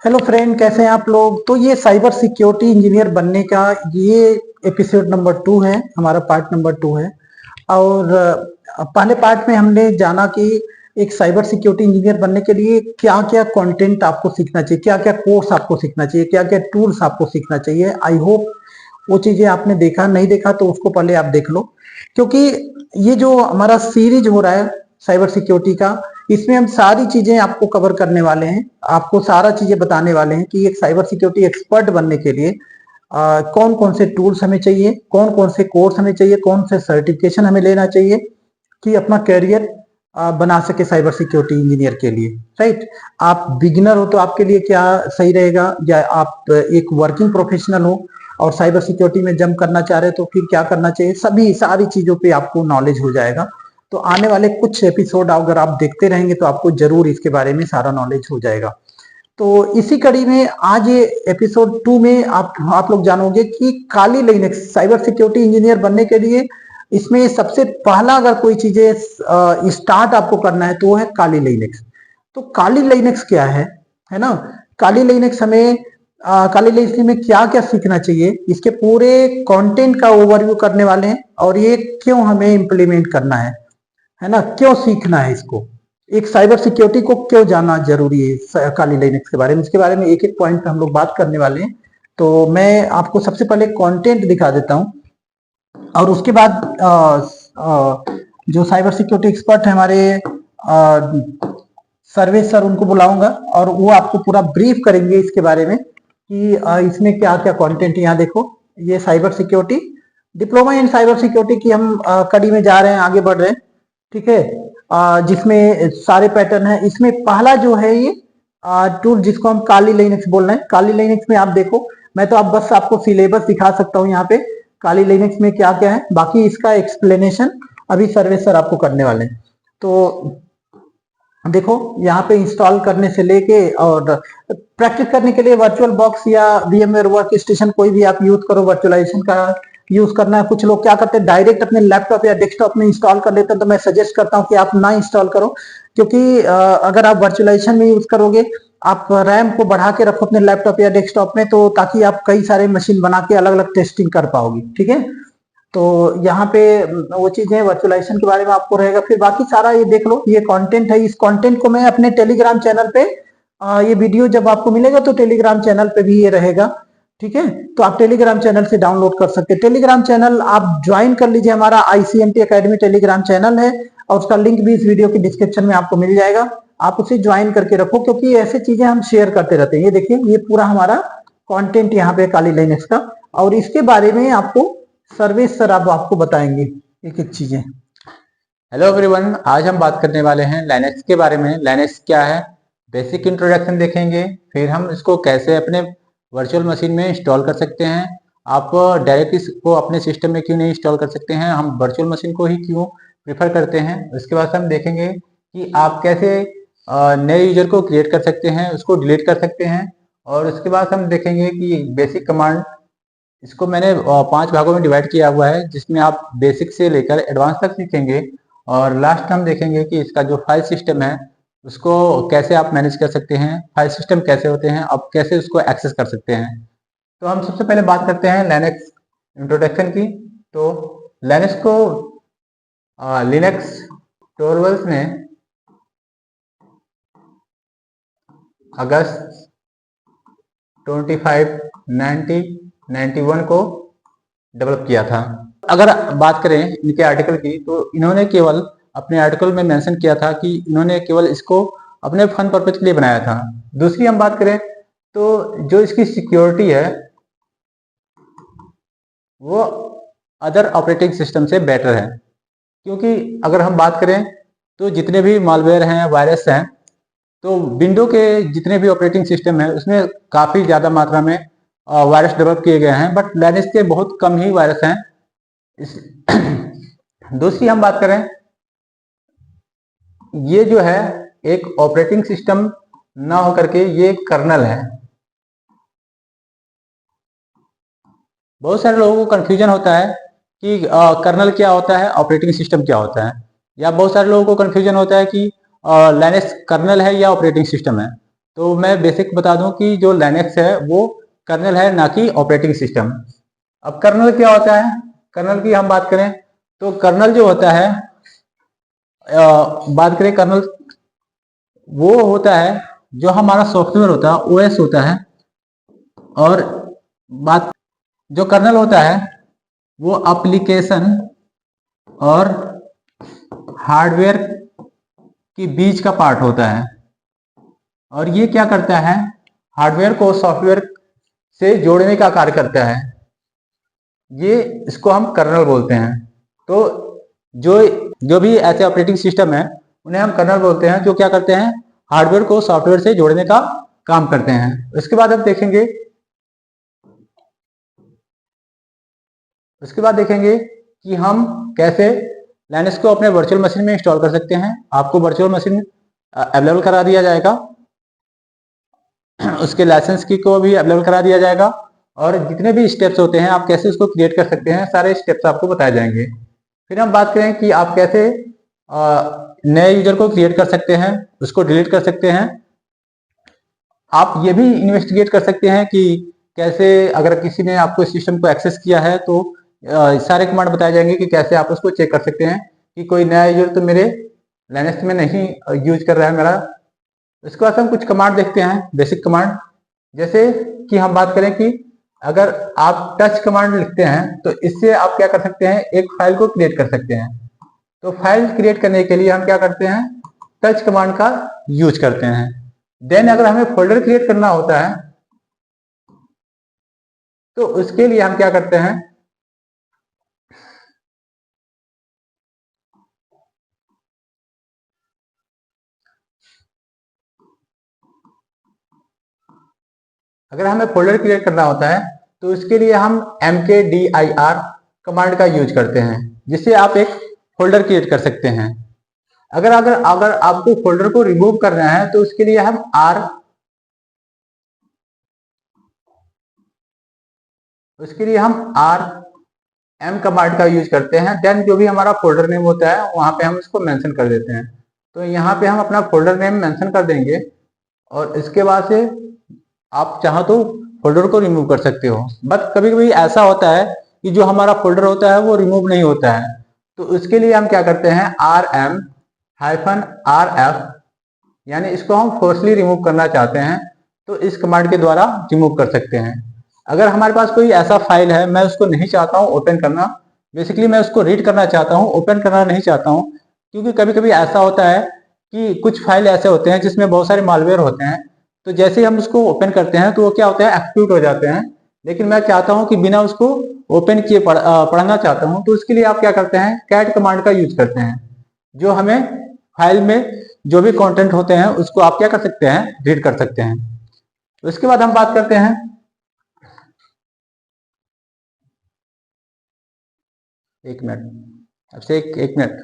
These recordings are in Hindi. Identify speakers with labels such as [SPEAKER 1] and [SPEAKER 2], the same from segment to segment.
[SPEAKER 1] हेलो फ्रेंड, कैसे हैं आप लोग। तो ये साइबर सिक्योरिटी इंजीनियर बनने का ये एपिसोड नंबर 2 है, हमारा पार्ट नंबर 2 है। और पहले पार्ट में हमने जाना कि एक साइबर सिक्योरिटी इंजीनियर बनने के लिए क्या क्या कंटेंट आपको सीखना चाहिए, क्या क्या कोर्स आपको सीखना चाहिए, क्या क्या टूल्स आपको सीखना चाहिए। आई होप वो चीजें आपने देखा, नहीं देखा तो उसको पहले आप देख लो, क्योंकि ये जो हमारा सीरीज हो रहा है साइबर सिक्योरिटी का, इसमें हम सारी चीजें आपको कवर करने वाले हैं, आपको सारा चीजें बताने वाले हैं कि एक साइबर सिक्योरिटी एक्सपर्ट बनने के लिए कौन कौन से टूल्स हमें चाहिए, कौन कौन से कोर्स हमें चाहिए, कौन से सर्टिफिकेशन हमें लेना चाहिए कि अपना कैरियर बना सके साइबर सिक्योरिटी इंजीनियर के लिए। राइट। आप बिगिनर हो तो आपके लिए क्या सही रहेगा, या आप एक वर्किंग प्रोफेशनल हो और साइबर सिक्योरिटी में जंप करना चाह रहे हो तो फिर क्या करना चाहिए, सभी सारी चीजों पे आपको नॉलेज हो जाएगा। तो आने वाले कुछ एपिसोड अगर आप देखते रहेंगे तो आपको जरूर इसके बारे में सारा नॉलेज हो जाएगा। तो इसी कड़ी में आज ये एपिसोड 2 में आप लोग जानोगे कि काली लिनक्स साइबर सिक्योरिटी इंजीनियर बनने के लिए इसमें सबसे पहला अगर कोई चीजें स्टार्ट आपको करना है तो वो है काली लिनक्स। तो काली लिनक्स क्या है ना। काली लिनक्स हमें काली लिनक्स में क्या क्या सीखना चाहिए, इसके पूरे कंटेंट का ओवरव्यू करने वाले हैं, और ये क्यों हमें इंप्लीमेंट करना है ना, क्यों सीखना है इसको, एक साइबर सिक्योरिटी को क्यों जानना जरूरी है काली लिनक्स के बारे में। इसके बारे में एक एक पॉइंट पे हम लोग बात करने वाले हैं। तो मैं आपको सबसे पहले कंटेंट दिखा देता हूं, और उसके बाद जो साइबर सिक्योरिटी एक्सपर्ट है हमारे सर्वेश सर, उनको बुलाऊंगा और वो आपको पूरा ब्रीफ करेंगे इसके बारे में कि इसमें क्या क्या कंटेंट। यहाँ देखो, ये cyber security diploma in cyber security की हम कड़ी में जा रहे हैं, आगे बढ़ रहे हैं। ठीक है। जिसमें सारे पैटर्न है। इसमें पहला जो है ये टूल जिसको हम काली लिनक्स बोल रहे हैं। काली लिनक्स में आप देखो, मैं तो आप बस आपको सिलेबस दिखा सकता हूँ यहाँ पे काली लिनक्स में क्या क्या है, बाकी इसका एक्सप्लेनेशन अभी सर्वेश सर आपको करने वाले हैं। तो देखो, यहाँ पे इंस्टॉल करने से लेके और प्रैक्टिस करने के लिए वर्चुअल बॉक्स या VMware वर्क स्टेशन कोई भी आप यूज करो, वर्चुअलाइजेशन का यूज करना है। कुछ लोग क्या करते हैं, डायरेक्ट अपने लैपटॉप या डेस्कटॉप में इंस्टॉल कर लेते हैं, तो मैं सजेस्ट करता हूँ कि आप ना इंस्टॉल करो, क्योंकि अगर आप वर्चुअलाइजेशन में यूज करोगे, आप रैम को बढ़ा के रखो अपने लैपटॉप या डेस्कटॉप में, तो ताकि आप कई सारे मशीन बना के अलग अलग टेस्टिंग कर पाओगे। ठीक है। तो यहाँ पे वो चीजें वर्चुअलाइजेशन के बारे में आपको रहेगा। फिर बाकी सारा ये देख लो, ये कंटेंट है। इस कंटेंट को मैं अपने टेलीग्राम चैनल पे ये वीडियो जब आपको मिलेगा तो टेलीग्राम चैनल पे भी ये रहेगा। ठीक है। तो आप टेलीग्राम चैनल से डाउनलोड कर सकते हैं। टेलीग्राम चैनल आप ज्वाइन कर लीजिए, हमारा ICMT अकेडमी टेलीग्राम चैनल है, और उसका लिंक भी इस वीडियो की डिस्क्रिप्शन में आपको मिल जाएगा। आप उसे ज्वाइन करके रखो, क्योंकि ऐसे चीजें हम शेयर करते रहते हैं। ये देखिए, ये पूरा हमारा कंटेंट यहाँ पे काली लिनक्स का, और इसके बारे में आपको सर्वेश सर अब आपको बताएंगे एक एक चीजें।
[SPEAKER 2] हेलो एवरीवन, आज हम बात करने वाले हैं लाइनेक्स के बारे में। लाइनेक्स क्या है, बेसिक इंट्रोडक्शन देखेंगे। फिर हम इसको कैसे अपने वर्चुअल मशीन में इंस्टॉल कर सकते हैं। आप डायरेक्ट इसको अपने सिस्टम में क्यों नहीं इंस्टॉल कर सकते हैं, हम वर्चुअल मशीन को ही क्यों प्रेफर करते हैं। उसके बाद हम देखेंगे कि आप कैसे नए यूजर को क्रिएट कर सकते हैं, उसको डिलीट कर सकते हैं। और उसके बाद हम देखेंगे कि बेसिक कमांड, इसको मैंने 5 भागों में डिवाइड किया हुआ है, जिसमें आप बेसिक से लेकर एडवांस तक सीखेंगे। और लास्ट हम देखेंगे कि इसका जो फाइल सिस्टम है उसको कैसे आप मैनेज कर सकते हैं, फाइल सिस्टम कैसे होते हैं, आप कैसे उसको एक्सेस कर सकते हैं। तो हम सबसे पहले बात करते हैं लिनक्स इंट्रोडक्शन की। तो लिनक्स को लिनक्स टोरवल्स ने अगस्त 25 1991 को डेवलप किया था। अगर बात करें इनके आर्टिकल की, तो इन्होंने केवल अपने आर्टिकल में मेंशन किया था कि इन्होंने केवल इसको अपने फन पर्पज के लिए बनाया था। दूसरी हम बात करें तो जो इसकी सिक्योरिटी है वो अदर ऑपरेटिंग सिस्टम से बेटर है, क्योंकि अगर हम बात करें तो जितने भी मालवेयर हैं, वायरस हैं, तो विंडो के जितने भी ऑपरेटिंग सिस्टम है उसमें काफ़ी ज़्यादा मात्रा में वायरस डेवलप किए गए हैं, बट लिनक्स के बहुत कम ही वायरस हैं। इस दूसरी हम बात करें, ये जो है एक ऑपरेटिंग सिस्टम ना होकर के ये एक कर्नल है। बहुत सारे लोगों को कंफ्यूजन होता है कि कर्नल क्या होता है, ऑपरेटिंग सिस्टम क्या होता है, या बहुत सारे लोगों को कंफ्यूजन होता है कि लिनक्स कर्नल है या ऑपरेटिंग सिस्टम है। तो मैं बेसिक बता दूं कि जो लाइनेक्स है वो कर्नल है, ना कि ऑपरेटिंग सिस्टम। अब कर्नल क्या होता है, कर्नल की हम बात करें तो कर्नल जो होता है, बात करें कर्नल, वो होता है जो हमारा सॉफ्टवेयर होता है, ओएस होता है। और बात, जो कर्नल होता है वो एप्लीकेशन और हार्डवेयर के बीच का पार्ट होता है। और ये क्या करता है, हार्डवेयर को सॉफ्टवेयर से जोड़ने का कार्य करता है। ये इसको हम कर्नल बोलते हैं। तो जो जो भी ऐसे ऑपरेटिंग सिस्टम है उन्हें हम कर्नल बोलते हैं, जो क्या करते हैं, हार्डवेयर को सॉफ्टवेयर से जोड़ने का काम करते हैं। उसके बाद देखेंगे कि हम कैसे लाइनक्स को अपने वर्चुअल मशीन में इंस्टॉल कर सकते हैं। आपको वर्चुअल मशीन अवेलेबल करा दिया जाएगा, उसके लाइसेंस की को भी अवेलेबल करा दिया जाएगा, और जितने भी स्टेप्स होते हैं आप कैसे उसको क्रिएट कर सकते हैं, सारे स्टेप्स आपको बताए जाएंगे। फिर हम बात करें कि आप कैसे नए यूजर को क्रिएट कर सकते हैं, उसको डिलीट कर सकते हैं। आप ये भी इन्वेस्टिगेट कर सकते हैं कि कैसे, अगर किसी ने आपको सिस्टम को एक्सेस किया है तो सारे कमांड बताए जाएंगे कि कैसे आप उसको चेक कर सकते हैं कि कोई नया यूजर तो मेरे लाइनक्स में नहीं यूज कर रहा है मेरा। इसके बाद हम कुछ कमांड देखते हैं, बेसिक कमांड। जैसे कि हम बात करें कि अगर आप टच कमांड लिखते हैं तो इससे आप क्या कर सकते हैं, एक फाइल को क्रिएट कर सकते हैं। तो फाइल क्रिएट करने के लिए हम क्या करते हैं, टच कमांड का यूज करते हैं। देन अगर हमें फोल्डर क्रिएट करना होता है तो उसके लिए हम क्या करते हैं, अगर हमें फोल्डर क्रिएट करना होता है तो उसके लिए हम mkdir कमांड का यूज करते हैं, जिससे आप एक फोल्डर क्रिएट कर सकते हैं। अगर अगर अगर आपको फोल्डर को रिमूव करना है तो उसके लिए हम आर एम कमांड का यूज करते हैं। देन जो भी हमारा फोल्डर नेम होता है वहां पे हम इसको मेंशन कर देते हैं। तो यहाँ पे हम अपना फोल्डर नेम मेंशन कर देंगे, और इसके बाद से आप चाहो तो फोल्डर को रिमूव कर सकते हो। बट कभी कभी ऐसा होता है कि जो हमारा फोल्डर होता है वो रिमूव नहीं होता है, तो उसके लिए हम क्या करते हैं, RM-RF, यानी इसको हम फोर्सली रिमूव करना चाहते हैं तो इस कमांड के द्वारा रिमूव कर सकते हैं। अगर हमारे पास कोई ऐसा फाइल है, मैं उसको नहीं चाहता हूँ ओपन करना, बेसिकली मैं उसको रीड करना चाहता हूँ, ओपन करना नहीं चाहता हूँ, क्योंकि कभी कभी ऐसा होता है कि कुछ फाइल ऐसे होते हैं जिसमें बहुत सारे मालवेयर होते हैं। तो जैसे ही हम उसको ओपन करते हैं तो वो क्या होता है, एक्सक्यूट हो जाते हैं। लेकिन मैं चाहता हूँ कि बिना उसको ओपन किए पढ़ना चाहता हूँ, तो उसके लिए आप क्या करते हैं, कैट कमांड का यूज करते हैं, जो हमें फाइल में जो भी कंटेंट होते हैं उसको आप क्या कर सकते हैं, रीड कर सकते हैं। उसके बाद हम बात करते हैं, एक मिनट, अब से एक मिनट,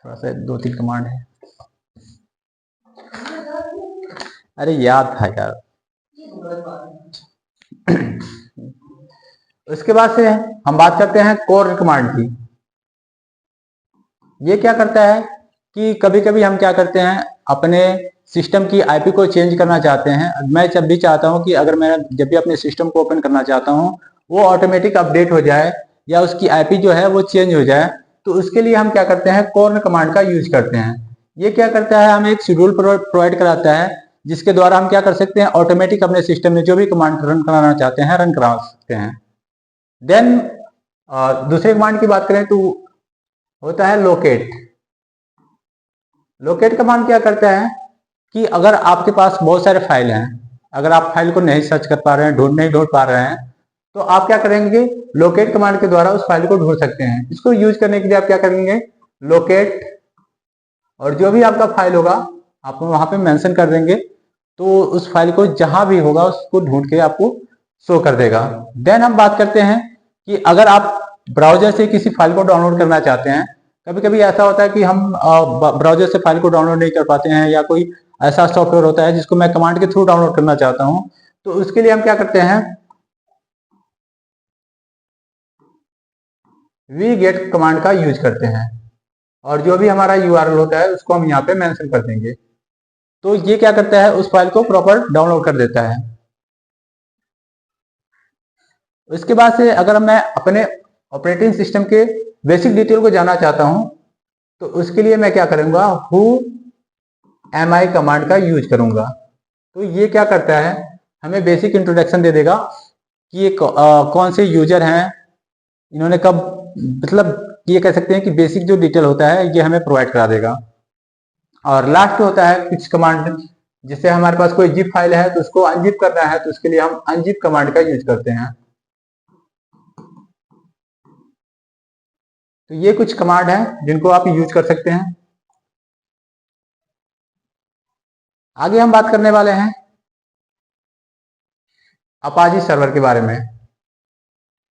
[SPEAKER 2] थोड़ा सा दो तीन कमांड है, अरे याद था यार। उसके बाद से हम बात करते हैं कोर कमांड की। ये क्या करता है कि कभी कभी हम क्या करते हैं, अपने सिस्टम की आईपी को चेंज करना चाहते हैं। मैं जब भी चाहता हूं कि अगर मैं जब भी अपने सिस्टम को ओपन करना चाहता हूं वो ऑटोमेटिक अपडेट हो जाए या उसकी आईपी जो है वो चेंज हो जाए, तो उसके लिए हम क्या करते हैं, कॉर्न कमांड का यूज करते हैं। ये क्या करता है, हमें एक शेड्यूल प्रोवाइड कराता है, जिसके द्वारा हम क्या कर सकते हैं, ऑटोमेटिक अपने सिस्टम में जो भी कमांड रन कराना चाहते हैं रन करा सकते हैं। देन दूसरे कमांड की बात करें तो होता है लोकेट। लोकेट कमांड क्या करता है कि अगर आपके पास बहुत सारे फाइल हैं, अगर आप फाइल को नहीं सर्च कर पा रहे हैं, नहीं ढूंढ पा रहे हैं, तो आप क्या करेंगे, लोकेट कमांड के द्वारा उस फाइल को ढूंढ सकते हैं। इसको यूज करने के लिए आप क्या करेंगे, लोकेट, और जो भी आपका फाइल होगा आप वहां पे मेंशन कर देंगे, तो उस फाइल को जहां भी होगा उसको ढूंढ के आपको शो कर देगा। देन हम बात करते हैं कि अगर आप ब्राउजर से किसी फाइल को डाउनलोड करना चाहते हैं, कभी कभी ऐसा होता है कि हम ब्राउजर से फाइल को डाउनलोड नहीं कर पाते हैं, या कोई ऐसा सॉफ्टवेयर होता है जिसको मैं कमांड के थ्रू डाउनलोड करना चाहता हूं, तो उसके लिए हम क्या करते हैं, वी गेट कमांड का यूज करते हैं। और जो भी हमारा यूआरएल होता है उसको हम यहाँ पे मेंशन कर देंगे। तो ये क्या करता है, उस फाइल को प्रॉपर डाउनलोड कर देता है। इसके बाद से अगर मैं अपने ऑपरेटिंग सिस्टम के बेसिक डिटेल को जानना चाहता हूं तो उसके लिए मैं क्या करूंगा, हु एम आई कमांड का यूज करूंगा। तो ये क्या करता है, हमें बेसिक इंट्रोडक्शन दे देगा कि ये कौन से यूजर हैं, इन्होंने कब, मतलब ये कह सकते हैं कि बेसिक जो डिटेल होता है ये हमें प्रोवाइड करा देगा। और लास्ट होता है कुछ कमांड, जिससे हमारे पास कोई जिप फाइल है तो उसको अनजिप करना है, तो उसके लिए हम अनजिप कमांड का यूज करते हैं। तो ये कुछ कमांड हैं जिनको आप यूज कर सकते हैं। आगे हम बात करने वाले हैं अपाची सर्वर के बारे में।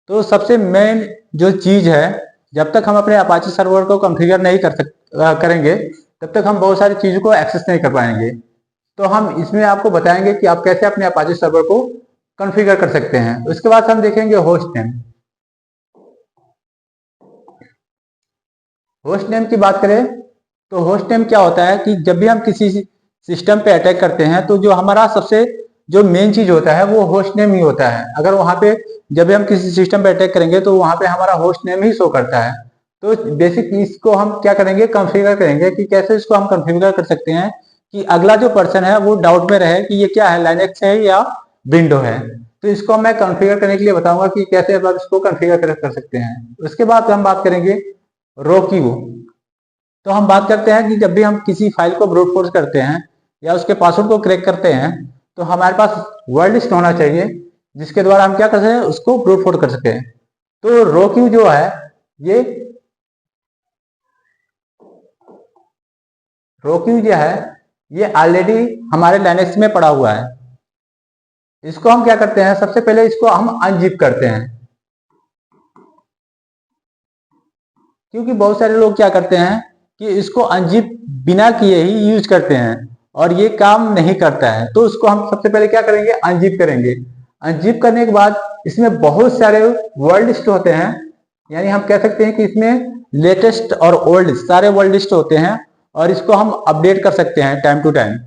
[SPEAKER 2] तो सबसे मेन जो चीज है, जब तक हम अपने अपाची सर्वर को कॉन्फ़िगर नहीं करेंगे तब तक हम बहुत सारी चीजों को एक्सेस नहीं कर पाएंगे। तो हम इसमें आपको बताएंगे कि आप कैसे अपने अपाची सर्वर को कॉन्फ़िगर कर सकते हैं। उसके बाद हम देखेंगे होस्ट नेम। होस्ट नेम की बात करें तो होस्ट नेम क्या होता है कि जब भी हम किसी सिस्टम पे अटैक करते हैं तो जो हमारा सबसे जो मेन चीज होता है वो होस्ट नेम ही होता है। अगर वहां पे जब भी हम किसी सिस्टम पे अटैक करेंगे तो वहां पे हमारा होस्ट नेम ही शो करता है। तो बेसिक इसको हम क्या करेंगे, कॉन्फ़िगर करेंगे कि कैसे इसको हम कॉन्फ़िगर कर सकते हैं कि अगला जो पर्सन है वो डाउट में रहे कि ये क्या है, लाइनक्स है या विंडो है। तो इसको मैं कॉन्फ़िगर करने के लिए बताऊंगा कि कैसे आप इसको कॉन्फ़िगर कर सकते हैं। उसके बाद हम बात करेंगे रोक्यू। तो हम बात करते हैं कि जब भी हम किसी फाइल को ब्रूट फोर्स करते हैं या उसके पासवर्ड को क्रैक करते हैं तो हमारे पास वर्ड लिस्ट होना चाहिए जिसके द्वारा हम क्या कर सकें, उसको ब्रूट फोर्स कर सकें। तो रोक्यू जो है, ये रोक्यू जो है ये ऑलरेडी हमारे लाइनक्स में पड़ा हुआ है। इसको हम क्या करते हैं, सबसे पहले इसको हम अनजिप करते हैं, क्योंकि बहुत सारे लोग क्या करते हैं कि इसको अनजिप बिना किए ही यूज करते हैं और ये काम नहीं करता है। तो उसको हम सबसे पहले क्या करेंगे, अनजिप करेंगे। अनजिप करने के बाद इसमें बहुत सारे वर्ड लिस्ट होते हैं, यानी हम कह सकते हैं कि इसमें लेटेस्ट और ओल्ड सारे वर्ड लिस्ट होते हैं और इसको हम अपडेट कर सकते हैं टाइम टू टाइम।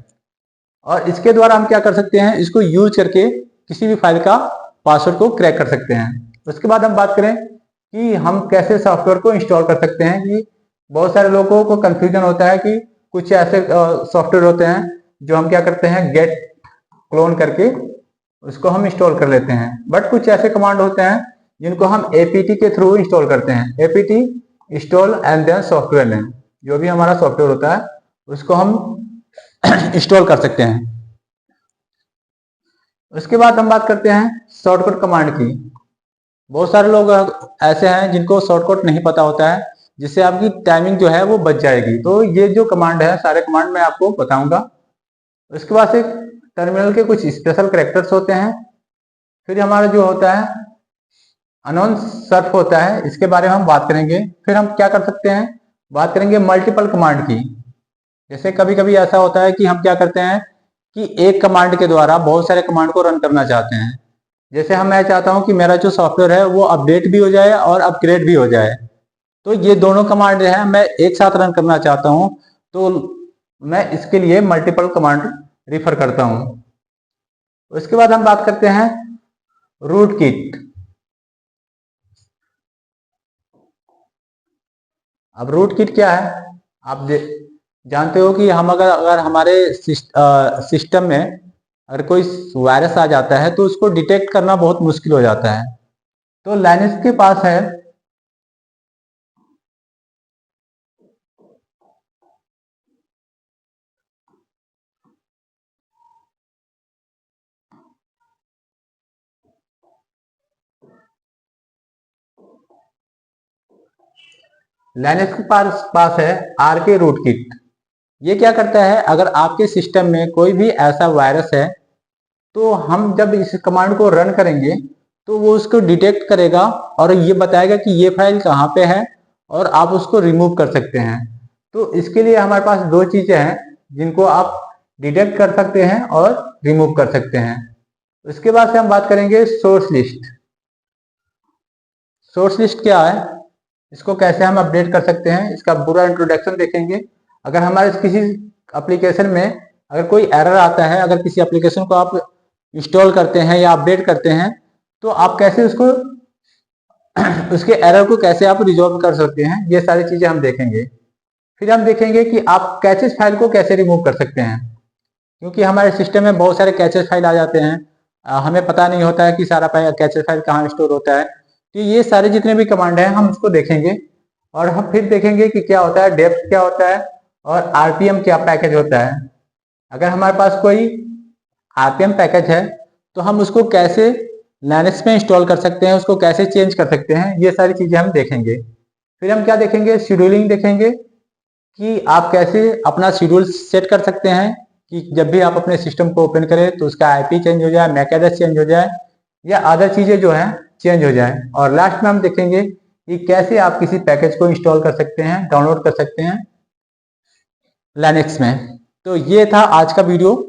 [SPEAKER 2] और इसके द्वारा हम क्या कर सकते हैं, इसको यूज करके किसी भी फाइल का पासवर्ड को क्रैक कर सकते हैं। उसके बाद हम बात करें कि हम कैसे सॉफ्टवेयर को इंस्टॉल कर सकते हैं। कि बहुत सारे लोगों को कंफ्यूजन होता है कि कुछ ऐसे सॉफ्टवेयर होते हैं जो हम क्या करते हैं, गेट क्लोन करके उसको हम इंस्टॉल कर लेते हैं। बट कुछ ऐसे कमांड होते हैं जिनको हम एपीटी के थ्रू इंस्टॉल करते हैं। APT install and then software name, जो भी हमारा सॉफ्टवेयर होता है उसको हम इंस्टॉल कर सकते हैं। उसके बाद हम बात करते हैं शॉर्टकट कमांड की। बहुत सारे लोग ऐसे हैं जिनको शॉर्टकट नहीं पता होता है, जिससे आपकी टाइमिंग जो है वो बच जाएगी। तो ये जो कमांड है, सारे कमांड मैं आपको बताऊंगा। उसके बाद से टर्मिनल के कुछ स्पेशल कैरेक्टर्स होते हैं। फिर हमारा जो होता है अनोन सर्फ होता है, इसके बारे में हम बात करेंगे। फिर हम क्या कर सकते हैं, बात करेंगे मल्टीपल कमांड की। जैसे कभी कभी ऐसा होता है कि हम क्या करते हैं कि एक कमांड के द्वारा बहुत सारे कमांड को रन करना चाहते हैं। जैसे मैं चाहता हूं कि मेरा जो सॉफ्टवेयर है वो अपडेट भी हो जाए और अपग्रेड भी हो जाए। तो ये दोनों कमांड है मैं एक साथ रन करना चाहता हूं, तो मैं इसके लिए मल्टीपल कमांड रिफर करता हूं। उसके बाद हम बात करते हैं रूट किट। अब रूट किट क्या है, आप जानते हो कि हम अगर हमारे सिस्टम में अगर कोई वायरस आ जाता है तो उसको डिटेक्ट करना बहुत मुश्किल हो जाता है। तो लाइनक्स के पास है लाइनक्स के पास है आरके रूट किट। ये क्या करता है, अगर आपके सिस्टम में कोई भी ऐसा वायरस है तो हम जब इस कमांड को रन करेंगे तो वो उसको डिटेक्ट करेगा और ये बताएगा कि ये फाइल कहाँ पे है और आप उसको रिमूव कर सकते हैं। तो इसके लिए हमारे पास दो चीजें हैं जिनको आप डिटेक्ट कर सकते हैं और रिमूव कर सकते हैं। उसके बाद से हम बात करेंगे सोर्स लिस्ट। सोर्स लिस्ट क्या है, इसको कैसे हम अपडेट कर सकते हैं, इसका पूरा इंट्रोडक्शन देखेंगे। अगर हमारे किसी एप्लीकेशन में अगर कोई एरर आता है, अगर किसी एप्लीकेशन को आप इंस्टॉल करते हैं या अपडेट करते हैं, तो आप कैसे उसको उसके एरर को कैसे आप रिजॉल्व कर सकते हैं, ये सारी चीजें हम देखेंगे। फिर हम देखेंगे कि आप कैचेस फाइल को कैसे रिमूव कर सकते हैं, क्योंकि हमारे सिस्टम में बहुत सारे कैचेस फाइल आ जाते हैं, हमें पता नहीं होता है कि सारा कैचेस फाइल कहाँ स्टोर होता है। तो ये सारे जितने भी कमांड हैं हम उसको देखेंगे, और हम फिर देखेंगे कि क्या होता है, डेप्थ क्या होता है, और आरपीएम क्या पैकेज होता है। अगर हमारे पास कोई आरपीएम पैकेज है तो हम उसको कैसे लिनक्स में इंस्टॉल कर सकते हैं, उसको कैसे चेंज कर सकते हैं, ये सारी चीजें हम देखेंगे। फिर हम क्या देखेंगे, शेड्यूलिंग देखेंगे कि आप कैसे अपना शेड्यूल सेट कर सकते हैं कि जब भी आप अपने सिस्टम को ओपन करें तो उसका आईपी चेंज हो जाए, मैक एड्रेस चेंज हो जाए, या अदर चीजें जो हैं चेंज हो जाए। और लास्ट में हम देखेंगे कि कैसे आप किसी पैकेज को इंस्टॉल कर सकते हैं, डाउनलोड कर सकते हैं लिनक्स में। तो ये था आज का वीडियो।